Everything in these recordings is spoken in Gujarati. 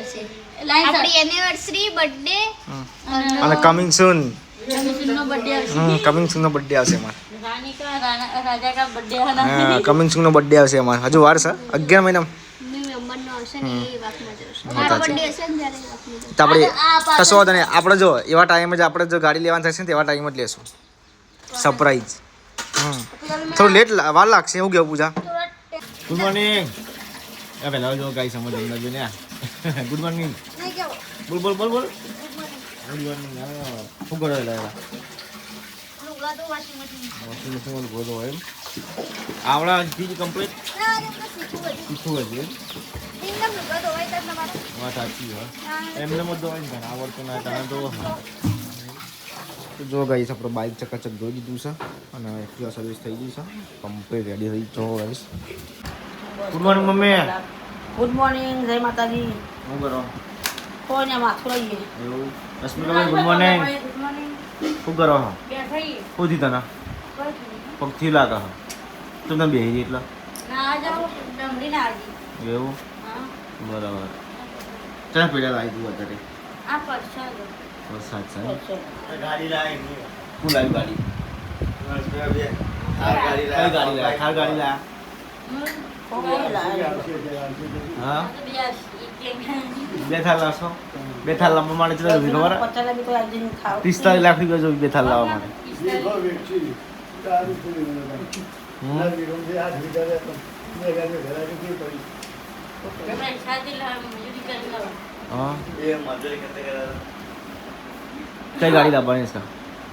આવશે આપણી એનિવર્સરી બર્થડે અને કમિંગ સૂન નો બર્થડે આવશે કમિંગ સૂન નો બર્થડે આવશે અમાર રાની કા રાજા કા બર્થડે હના હા કમિંગ સૂન નો બર્થડે આવશે અમાર હજુ વાર છે 11 મહિના નવેમ્બર નો આવશે ને એ વાતમાં જશે મારો બર્થડે હશે ને ત્યારે વાતમાં તો આપણે કશો વાંધો નહીં આપણે જો એવા ટાઈમે જ આપણે જો ગાડી લેવાની થશે ને તેવા ટાઈમ જ લેશું સરપ્રાઈઝ થોડું લેટ વાર લાગશે એવું કેવું પૂજા ગુડ મોર્નિંગ એ પહેલા જો ગાઈ સમજ લઈને જો ને ગુડ મોર્નિંગ બોલ બોલ બોલ બોલ ગુડ મોર્નિંગ શું કરો એટલે લુગડા તો વોશિંગ મશીન ગોદો એમ આવડા ચીજ કમ્પ્લીટ શીખવું હશે ઇન્કમ લુગડા તો હોય તો તમારે વાત સાચી હોય એમને મત હોય ને આવડતું ના તાણે તો જો ગાઈસ આપણો બાઇક ચકાચક ધોઈ દીધું છે અને એક્ટિવા સર્વિસ થઈ ગઈ છે કમ્પ્લીટ રેડી થઈ જો guys good morning mummy good morning જય માતાજી શું કરો કોઈ ને માથું લઈએ એવું અસ્મિતા ગુડ મોર્નિંગ ગુડ મોર્નિંગ શું કરો હો બેઠી શું થી તને પગથી લાગે હો તું તને બેહી એટલે ના જાઓ ડમડી ના આવી એવું હા બરાબર ચાલ પેલા લાવી તું અત્યારે આ પરસાદ વરસાદ છે પરસાદ ગાડી લાવી ફૂલ આવી ગાડી ગાડી લાવી ખાર ગાડી લાવી હા બે થાલ લાવશો બે થાલ લાવવા માટે ચલો ખબર 45 લાખ રૂપિયા જોઈ બે થાલ લાવવા માટે હા કઈ ગાડી લાવવાની છે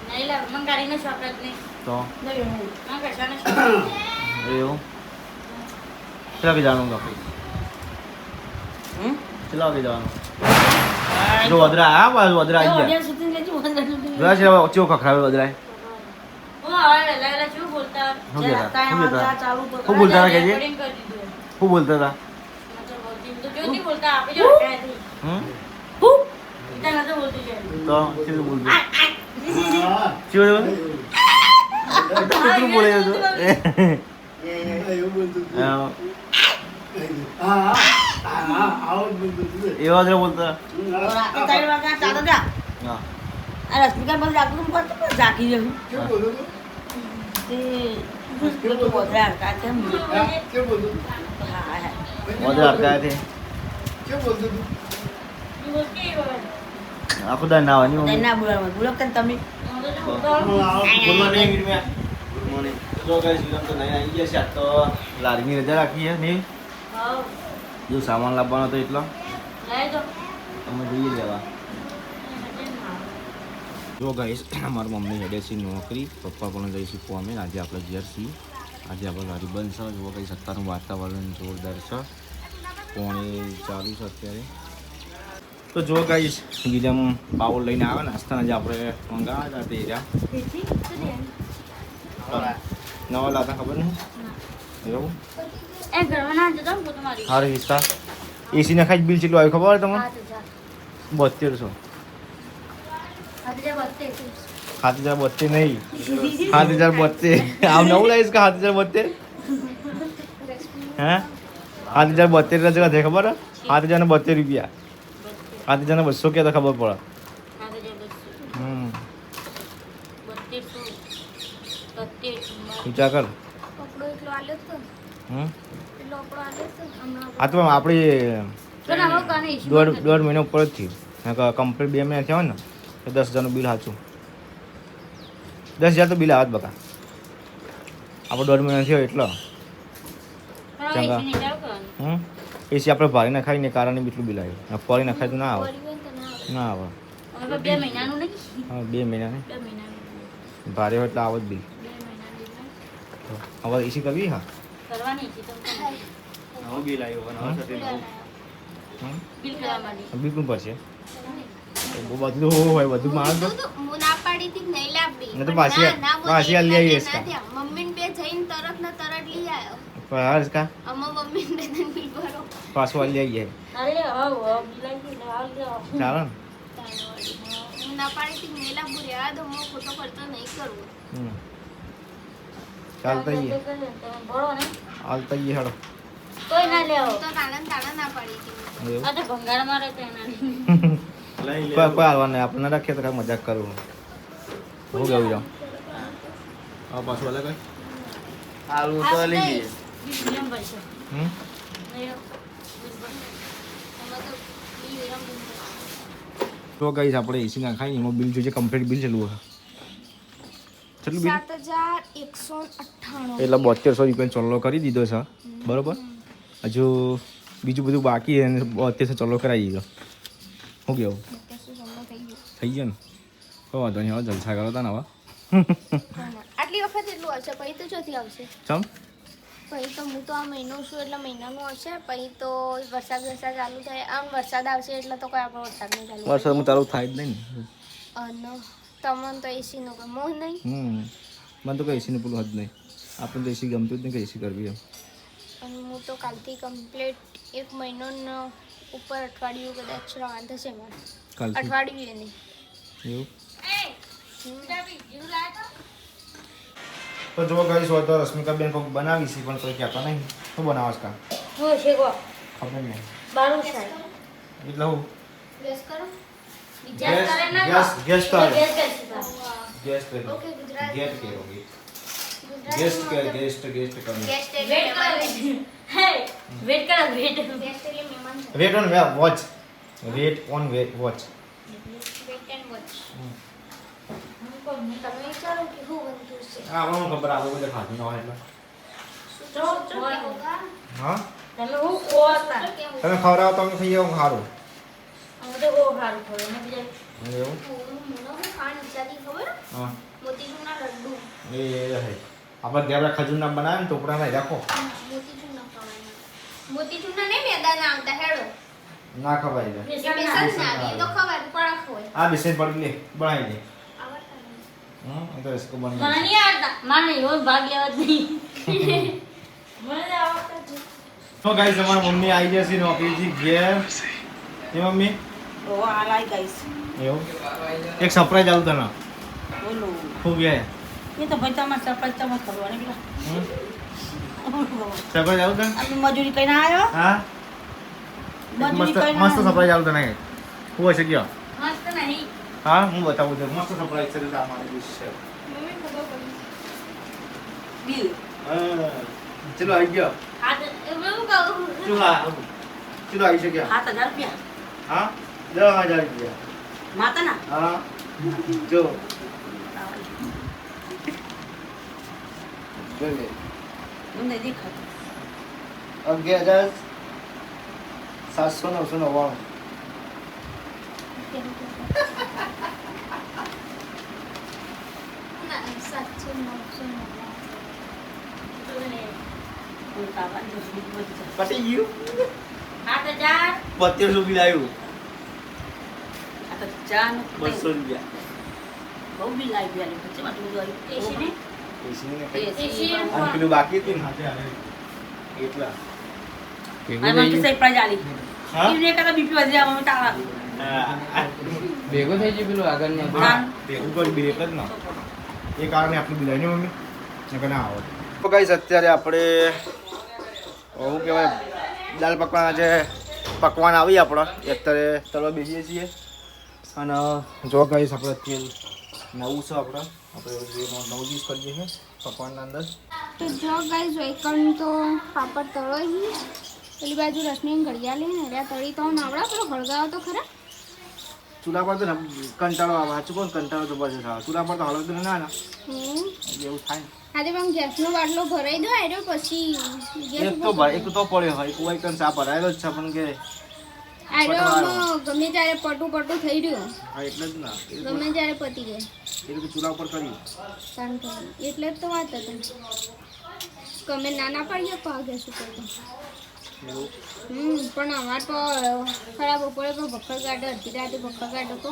નહીં લાવ મને ગાડીનો શોખ જ નહીં તો નહીં મને કશાનો શોખ એવું ચલા કે જાણું આપણે ચલા કે જવાનું જો વદરા આ બાજુ વદરા આવી ગયા સુધી લેજો જોયા છે ઓચો ખખરાવે વદરાય હું હવે લાલા શું બોલતા શું કહેતા શું કહેતા ચાલુ તો શું બોલતા હતા કેજી રેકોર્ડિંગ કરી દીધું શું બોલતા હતા મતલબ બોલતી તો જો નહીં બોલતા આપણે જો હટાય હમ ઇतना નતો બોલતી છે તો શું બોલતું શું કેટલું બોલે છે એવા જ બોલતા તારી વાગા ચાલો જા હા આ સ્પીકર બંધ રાખું તો કરતો ઝાકી જેવું તે તો બોધરા કા કેમ હા હા વદરા અટકાયા છે આખું દાન નાવાની તને ના બોલાવવાનું બોલો કે તમે ગુડ મોર્નિંગ ગુડ મોર્નિંગ જો ગાઈસ વિલમ તો નહીં આવી ગયા છે આ તો લારીની રજા રાખી છે ને હા જો સામાન લાવવાનો હતો એટલો લઈ દો અમે જઈએ લેવા જો ગાઈસ મારી મમ્મી હેડે છે નોકરી પપ્પા પણ જઈશું કોમે આજે આપણે ઘેર છીએ આજે આપણે લારી બંધ છે જો ગાઈસ અત્યારનું વાતાવરણ જોરદાર છે પોણી ચાલુ છે અત્યારે તો જો ગાઈસ ગીધમ બાઉલ લઈને આવે નાસ્તાના જે આપણે મંગાવ્યા હતા તે રહ્યા નવા લાતા ખબર નહીં એવું એ ઘરમાં ના જતો ને તમારી હારે વિસ્તાર એસી ને ખાઈ બિલ કેટલું આવ્યું ખબર હોય તમને 7200 7072 નહીં 7072 આમ નવું લાવીશ કે 7072 હે 7072 ના જગા ખબર 7072 રૂપિયા 7002 કે તો ખબર પડે વિચાર કર કપડો એટલો આલ્યો તો હમ એટલો કપડો આલ્યો તો હમણાં આ તો આપણી પણ આવો કાને ઈશ્યુ દોઢ મહિના ઉપર જ થયું કમ્પ્લીટ 2 મહિના થયા હોય ને તો 10,000નું બિલ સાચું 10,000 તો બિલ આવે જ બકા આપણે 1.5 મહિના થયો એટલો ચંગા એસી આપણે ભારી નખાય ને કારણે બીટલું બિલ આવ્યું ફરી નખાય તો ના આવે ના આવે હવે 2 મહિનાનું નહીં હા 2 મહિના ને 2 મહિનાનું ભારે હોય એટલે આવે જ બિલ 2 મહિનાનું હવે એસી કરવી હા કરવાની છે તો હવે બિલ આવ્યું બિલ કરવા માંડી બિલ પણ પડશે બધું હોય બધું માલ તો હું ના પાડી હતી કે નહીં લાવડી ને તો પાછી પાછી આ લઈ આવીએ કા મમ્મીને બે જઈને તરત ને તરત લઈ આવ્યો હાર કા અમાર મમ્મીને બે દિન બિલ ભરો પાછું લઈ આવીએ અરે હાવ બિલાઈ ગઈ હાલ દે ચાલો ને હું ના પાડી હતી કે નહીં લાવવું રહેવા દો હું ખોટો ખર્ચો નહીં કરવો ચાલતા આવીએ ભરો ને હાલતા આવીએ હેડો કોઈ ના લેવો તો તાણા ના પાડી હતી. એવું આ તો ભંગાર મારે તો એના કોઈ હાલવા નહીં આપણે રાખીએ તો કાંઈ મજાક કરું હું ગયું જાઉં હા પાછું અલગ કઈ હાલવું તો લઈ જઈએ નિયમ પડશે હમ તો કઈ આપણે એસી ના ખાઈ એમાં બિલ જોઈએ કમ્પ્લીટ બિલ ચેલું હશે કેટલું બિલ 7,198. એટલે 7200 રૂપિયા ચોલ્લો કરી દીધો છે બરોબર હજુ બીજું બધું બાકી છે અને 7200 ચોલ્લો કરાવી દીધો શું કેવું થઈ ગયો ને કોઈ વાંધો નહીં હવે જલસા કરો તા ને હવે આટલી વખત એટલું હશે પછી તો ચોથી આવશે ચમ પછી તો હું તો આ મહિનો છું એટલે મહિનાનું હશે પછી તો વરસાદ ચાલુ થાય આમ વરસાદ આવશે એટલે તો કોઈ આપણો વરસાદ નહીં ચાલુ વરસાદમાં ચાલુ થાય જ નહીં ને અને તમને તો એસીનો ગમો નહીં મને તો કઈ એસીનું પેલું હદ નહીં આપણને તો એસી ગમતું જ નહીં કે એસી કરવી એમ અને હું તો કાલથી કમ્પ્લીટ 1 મહિનો ઉપર અઠવાડિયું કદાચ રવાન થશે મારે કાલથી અઠવાડિયું નહીં એવું તો જો ગઈ હોય તો રશ્મિકા બેન કોઈક બનાવી છે પણ કોઈ કહેતા નહીં શું બનાવસ કા હું શેકો ખબર નહીં બારું સાહેબ એટલે હું ગેસ કરો ગેસ કરે ના ગેસ તો ગેસ કરશે ગેસ તો ઓકે ગુજરાતી ગેટ કરોગે ગેસ્ટ કરો ગેસ વેટ એટલે કરો હે વેટ કરો વેટ ગેસ એટલે મહેમાન છે. Wait on watch wait on watch wait and watch તમે વિચારો કે શું બનતું છે હા મને ખબર આવે બધે ખાતું ન હોય એટલે હા તમે હું કોતા તમે ખવડાવો તો અમે ખાઈ આવું સારું અમે તો ઓ હારું ખોલો ને બીજા એવું હા મોતીચૂરના લડ્ડુ એ હે આપણે દેવડા ખજૂરના બનાવે ને ટોપડા નહીં રાખો મોતીચૂરના ખવાય મોતીચૂરના નહીં મેદાના આવતા હેડો ના ખવાય લે એ બેસન ના આવે, એ તો ખવાય પડાખ હોય આ બિસ્કિટ પડી લે બનાવી દે આવડતા નહીં. એ તો इसको बन મને નહીં આવડતા મારે એવો ભાગ લેવા જ નહીં મને આવડતા જ તો ગાઈસ અમારી મમ્મી આવી જશે નોકરીથી ઘેર એ મમ્મી ઓ આ લાઈ ગાઈસ એવું એક સરપ્રાઈઝ આવું તને બોલો ખૂબ ગયા એ તો ભાઈ તમારે સરપ્રાઈઝ તમે કરવાની પેલા સરપ્રાઈઝ આવું તને અમે મજૂરી કઈ ના આવ્યો હા મજૂરી મસ્ત કઈ મસ્ત સરપ્રાઈઝ આવું તને હું હશે ગયો મસ્ત નહીં હા હું બતાવું છું મસ્ત સરપ્રાઈઝ છે તમારી ડિશ છે મમ્મી ખબર પડી. બિલ હા ચલો આવી ગયો આ તો એવું કહું ચલો આવી શક્યા 7,000 રૂપિયા હા 10,000 રૂપિયા માતાના હા જો જોઈએ મને દેખાતું 11,799 ના, 700, 900. પતી ગયું 7,000 7200 બિલ આવ્યું આ તો ચા નું 200 રૂપિયા બહુ બિલ આવી ગયું પછી આટલું બધું આવ્યું એસી ને એસી ને કઈ એસી અને પેલું બાકી હતું ને હાથે આવે એટલા અને મને સરપ્રાઈઝ આલી હા એને કદા બીપી વધી જાય મમ્મી તાળા ભેગો થઈ ગયો પેલું આગળ હા તે ઉપર બિલ એટલે જ ના એ કારણે આટલું બિલ આવ્યું મમ્મી નકર ના આવે તો ગાઈસ અત્યારે આપણે શું કહેવાય દાલ પકવાન જે પકવાન આવી આપણો અત્યારે તળવા બેસીએ છીએ અને જો ગાઈસ આપણે તેલ નવું છે આપણે નવું યુઝ કરીએ છીએ પકવાનના અંદર તો જો ગાઈસ વેકન તો પાપડ તળોય પેલી બાજુ રસની ઘડિયાળ લઈને રહ્યા તળી તો નાવડા પેલો હળગાવો તો ખરા ચૂલા પર તો ને કંટાળો આવે સાચું કહું કંટાળો તો પછી થાય ચૂલા પર તો હળદ તો ના ના એવું થાય આજે પણ ગેસનો બાટલો ભરાઈ દો આવ્યો પછી ગેસ એક તો એક તો પડ્યો હોય કોઈ કન ચા ભરાયેલો જ છે પણ કે આવ્યો ગમે ત્યારે પટું થઈ રહ્યું હા એટલે જ ના ગમે ત્યારે પતી જાય એ લોકો ચૂલા ઉપર કર્યું શાંત એટલે જ તો વાત હતી ગમે નાના પાડીએ તો આ ગેસ ઉપર તો એવું પણ અમાર તો ખરાબ બપોરે પણ ભક્કર ગાડો અડધી રાતે ભક્કર ગાડો તો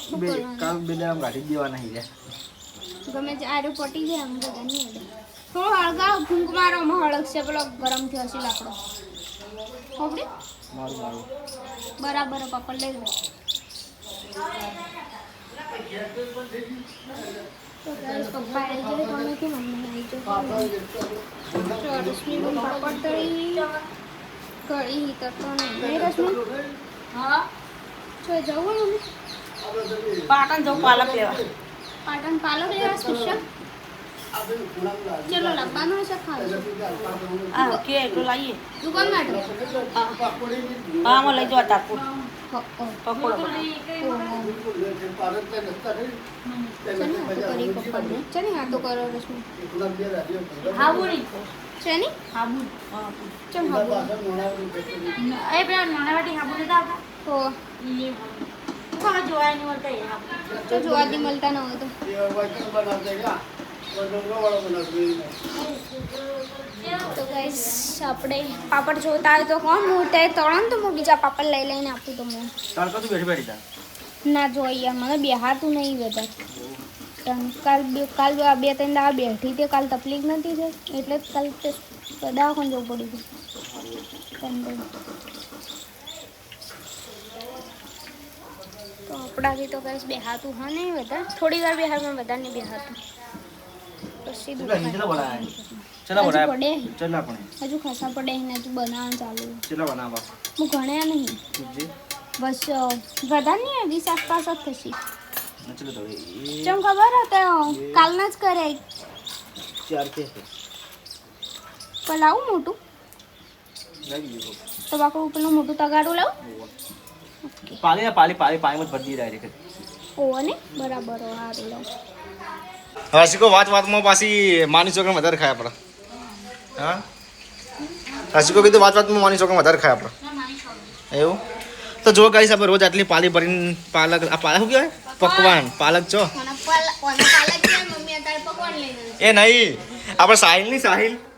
શું કરવાનું? કાલ બે આમ કાઢી જ દેવાના હી ગમે તે આડો પટી જાય આમ બધા નહીં અડે થોડો હળગાવ ફૂંક મારો આમાં હળગશે પેલો ગરમ થયો હશે લાકડો હોબડી મારું બરાબર પાપડ લઈ લો તો guys, પપ્પા આવી જાય તમે કે મમ્મી આવી જાય તો રશ્મિ પણ પાપડ તળી કઢી તરતો નહીં રશ્મિ હા તો જવું મમ્મી પાટણ જવું પાલક લેવા પાટણ પાલક લેવા સ્પેશિયલ ચલો લાવવાનું છે ખાવું હા કે એટલું લાવીએ દુકાન માટે આમાં લઈ જવા તાપુર પકોડો ચની હા તો કરો રશ્મિ હાબુ નહીં ચની હાબુ ચમ હાબુ એ પેલા નાનાવાટી હાબુ લેતા હતા તો કોણ જોવાય નહીં મળતા એ હાબુ તો જોવાથી મળતા ન હોય તો તો ગાઈસ આપણે પાપડ જોતા હોય તો કોણ હું તે તળણ તો હું બીજા પાપડ લઈ લઈને આપું તો હું તડકો તું બેઠી બેઠી તા ના જોઈએ મને બેહાતું નહીં બધા કાલ બે ત્રણ દાડા બેઠી તે કાલ તકલીફ નથી થઈ એટલે જ કાલ તે દવાખાને જવું પડ્યું હતું તો આપણાથી તો ગાઈસ બેહાતું હા નહીં બધા થોડી વાર બેહાર પણ બધા નહીં બેહાતું પછી ચલા બનાય પડે ચલા પણ હજુ ખાસા પડે ને હજુ બનાવવાનું ચાલુ ચલા બનાવવા હું ગણ્યા નહીં બસ વધારે નહીં 20 આસપાસ જ થશે ચલો તો ચમ ખબર હતો કાલના જ કરે ચાર કે પલાવું મોટું લાગી ગયો તો બાપુ પેલું મોટું તગાડું લાવ પાલી પાણીમાં જ ભરી ડાયરેક્ટ ઓવો ને બરાબર સારું લાવ હર્ષિકો વાતમાં પાછી માની ચોકને વધારે ખાય આપણે હા હર્ષિકો કીધું વાતમાં માની ચોકને વધારે ખાય આપણે એવું તો જો ગાઈસ આપણે રોજ આટલી પાલી ભરીને પાલક આ પાલક શું કહેવાય પકવાન પાલક છો એ નહીં આપણે સાહિલ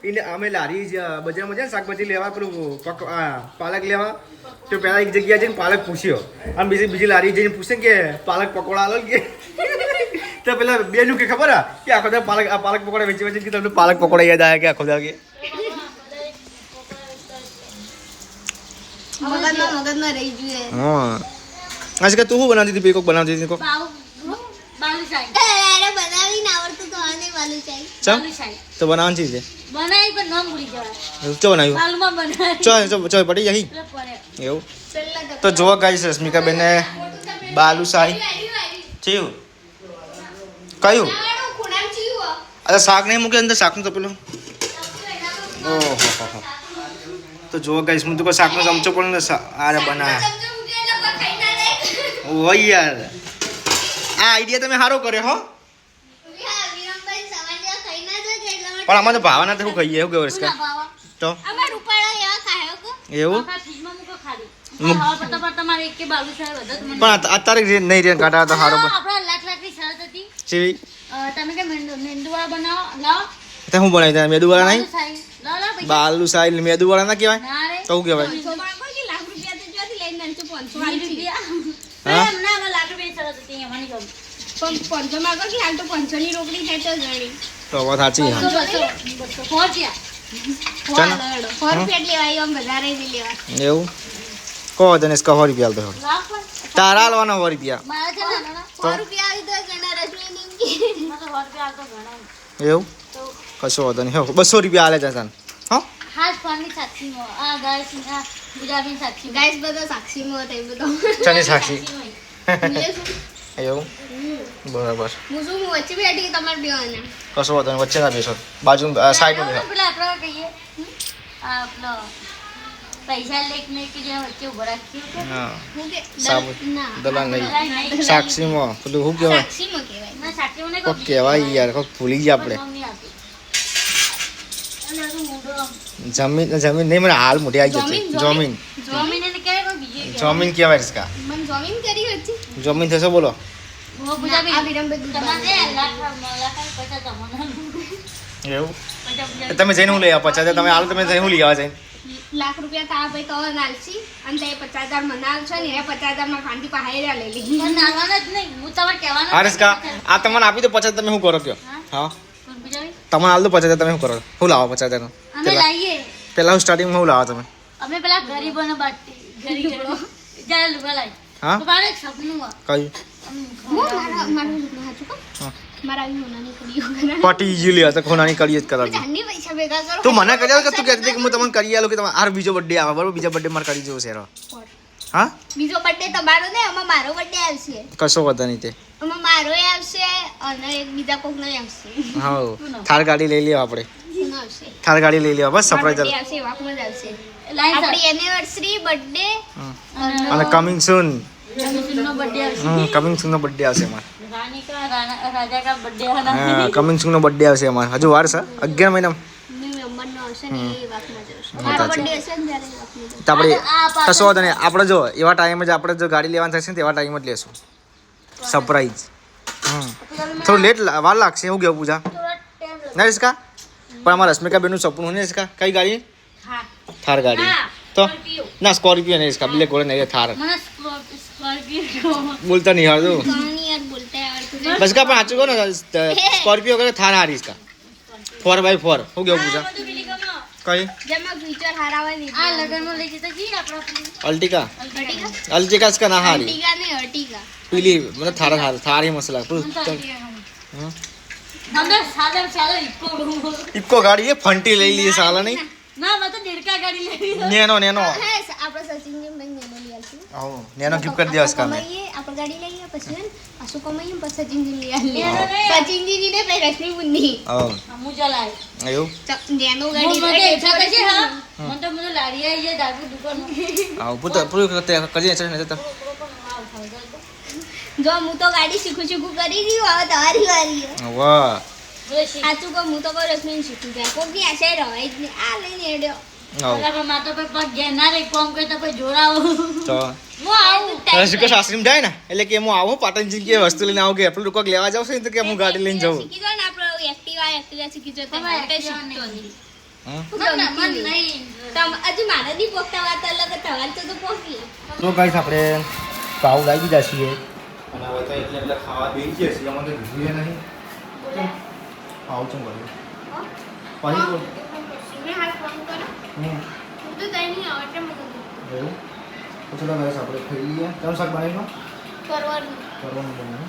એને અમે લારી બજારમાં જાય શાકભાજી લેવા પેલું પાલક લેવા તો પહેલાં એક જગ્યાએ જઈને પાલક પૂછ્યો અને બીજી લારી જઈને પૂછે કે પાલક પકોડા આલો કે તો પેલા બેનું કે ખબર કે આખો દા પાલક પકોડા વેચી કે તમને પાલક પકોડા યાદ આવે કે આખો દા કે મગજમાં રહી જોઈએ હા આજે કે તું શું બનાવતી હતી પેકોક બનાવતી હતી કોક અરે બનાવી ના આવડતું તો આને વાલું ચાઈ ચમ તો બનાવવાની ચીજ છે બનાવી પણ નામ ભૂલી જવાય ચો બનાવ્યું હાલમાં બનાવી ચો પડી જઈ એવું તો જોવા ગાઈસ રશ્મિકા બેને બાલુશાહી થયું કયું અરે શાક નહીં મૂકે અંદર શાકનું તો પેલું ઓહો તો જોવા ગાઈસ હું તો કોઈ શાકનો ચમચો પણ આરે બનાવ્યા ઓ યાર આ આઈડિયા તમે સારો કર્યો હો પણ આમાં તો ભાવના તો શું કહીએ એવું કેવું રસકા તો એવું પણ અત્યારે નહીં રે કાઢા તો સારો ચીવી તે હું બનાવી દે મેદુવાળા નહીં બાલુશાહી મેદુવાળા ના કહેવાય તો શું કહેવાય હા તો વાત સાચી એવું કહો તને 100 રૂપિયા તો તારા હાલવાના 100 રૂપિયા એવું કશો વાંધો નહીં 200 રૂપિયા હાલે છે તને હા ચાની સાક્ષી એવું બરાબર કશો વાંધો નહીં વચ્ચે ના બેસો બાજુ સાઈડમાં બેસો પૈસા લેક નહીં કે જે વચ્ચે ઉભો રાખ્યું હા સાબુ દલાલ નહીં સાક્ષીમાં પેલું શું કહેવાય ના સાચી મને કોક કહેવાય યાર કોક ભૂલી ગયા આપણે જમીન નહીં મને હાલ મોટી આવી જશે જમીન કહેવાય इसका જમીન થશે બોલો એવું તમે જઈને હું લઈ આવો 50,000 તમે હાલ તમે જઈને હું લઈ આવા જઈને લાખ રૂપિયા તારા ભાઈ કવર નાલશી અને તે 50,000 મનાલ છે ને એ 50,000 માં ખાંડી પહાયરા લઈ લીધી નાવાના જ નહીં હું તમારે કહેવાનું હા રસકા આ તમને આપી દો 50,000 તમે શું કરો કયો હા તમને હાલ દો 50,000 તમે શું કરો શું લાવો 50,000 અમે લાવીએ પેલા હું સ્ટાર્ટિંગ હું લાવો તમે અમે પેલા ગરીબોને બાટી ગરીબો ચાલ બોલાય હા તો મારે સપનું કયું મારું હાચું હા મારા આવી હોનાની કડીઓ કરાવી પટી ગયું લે તો ખોનાની કરી જ કરાવી જાનની પૈસા ભેગા કરો તું મને કરી કે તું કહેતી હતી કે હું તમને કરી આલું કે તમારે આ બીજો બર્થડે આવે બરોબર બીજા બર્થડે મારે કરી જવું છે હા બીજો બર્થડે તમારો ને આમાં મારો બર્થડે આવશે કશો વાંધો નહીં તે આમાં મારો આવશે અને એક બીજા કોકનો આવશે હા થાર ગાડી લઈ લેવા આપણે કોનો આવશે થાર ગાડી લઈ લેવા બસ સરપ્રાઈઝ આવશે વાકમાં જ આવશે લાઈન આપણી એનિવર્સરી બર્થડે અને કમિંગ સૂન નો બર્થડે આવશે કમિંગ સૂન નો બર્થડે આવશે અમારે રાની કા રાજા કા બર્થડે આના હા કમિંગ સૂન નો બર્થડે આવશે અમારે હજુ વાર છે 11 મહિના મેમ્બરનો આવશે ને એ વાકમાં જ આવશે મારો બર્થડે હશે ને ત્યારે વાકમાં જ તો આપણે કશો વાંધો નહીં આપણે જો એવા ટાઈમે જ આપણે જો ગાડી લેવાની થશે ને તેવા ટાઈમ જ લેશું સરપ્રાઈઝ થોડું લેટ વાર લાગશે એવું કેવું પૂજા ના રિસ્કા પણ અમારા રશ્મિકા બેનનું સપનું ને રિસ્કા કઈ ગાડી થાર ગાડી તો ના સ્કોર્પિયો ને રિસ્કા બ્લેક ગોળે નહીં થાર મને સ્કોર્પિયો બોલતા નહીં હારું કોની યાર બોલતા આવડતું બસ કા પણ સાચું કહો ને સ્કોર્પિયો કરે થાર હારી રિસ્કા 4x4 શું કેવું પૂજા કઈ જેમાં ફીચર હારાવા આ દીધા લગનમાં લઈ જતા જી આપણા અલ્ટિકા અર્ટિગા અલ્ટિકા કા ના હારી અર્ટિગા ને અર્ટિગા પીલી મને થાર ही मसला અંદર સાદા સાદા इको गाड़ी है फंटी ले लिए साला नहीं ના મેં તો દેડકા ગાડી લેવી नैनो नैनो હે આપણે સચિન જેમ બેન નેનો લઈ આલશું आओ नैनो गिफ्ट कर दिया उसका मैं કમાઈએ આપણે ગાડી લઈએ પછી ને પાછું કમાઈએ ને પછી સચિન લઈ આલીએ સચિન જી ને પછી રશ્મિ બુંદી आओ હું ચલાય आयो નેનો હું મને ગાડી ઈચ્છા થશે હા મને લારી આવી જાય દારૂ દુકાન आओ पुत्र पूरी करते कर दिया चल नहीं तो જો હું તો ગાડી શીખું કરી રહ્યું હવે તમારી વારી છે वाह સાચું કહું હું તો કોઈ રશ્મિ શીખું જાય કોકની આશે રવાય જ નહીં આ લઈને હેડ્યો आओ બરાબર માં તો પગ ગયા ના રે કોમ કરતા પછી જોડાવો तो હું આવું રસિકો આશ્રમ જાય ને એટલે કે હું આવું પાટણજી કે વસ્તુ લઈને આવું કે એટલું કોક લેવા જાવ છે તો કે હું ગાડી લઈને જાઉં શીખી જાવ ને આપણે એક્ટિવા શીખી જાવ તમે શીખતો નહીં હા મન નહીં હજી મારા દી પોખતા વાત અલગ તમારે તો પોખી તો ગાઈસ આપણે પાઉ લાવી દીધા છીએ અને હવે તો એટલે ખાવા બેસી જઈએ છીએ અમને તો ભૂલે નહીં પાઉ ચમ કર્યું પાણી બોલ મેં હાલ ફોન કરો હું તો તઈ નહીં આવે એટલે મને એવું તો ચલો ગાઈસ આપણે ખાઈ લઈએ કેમ શાક બનાવ્યું પરવાનું કરવાનું બને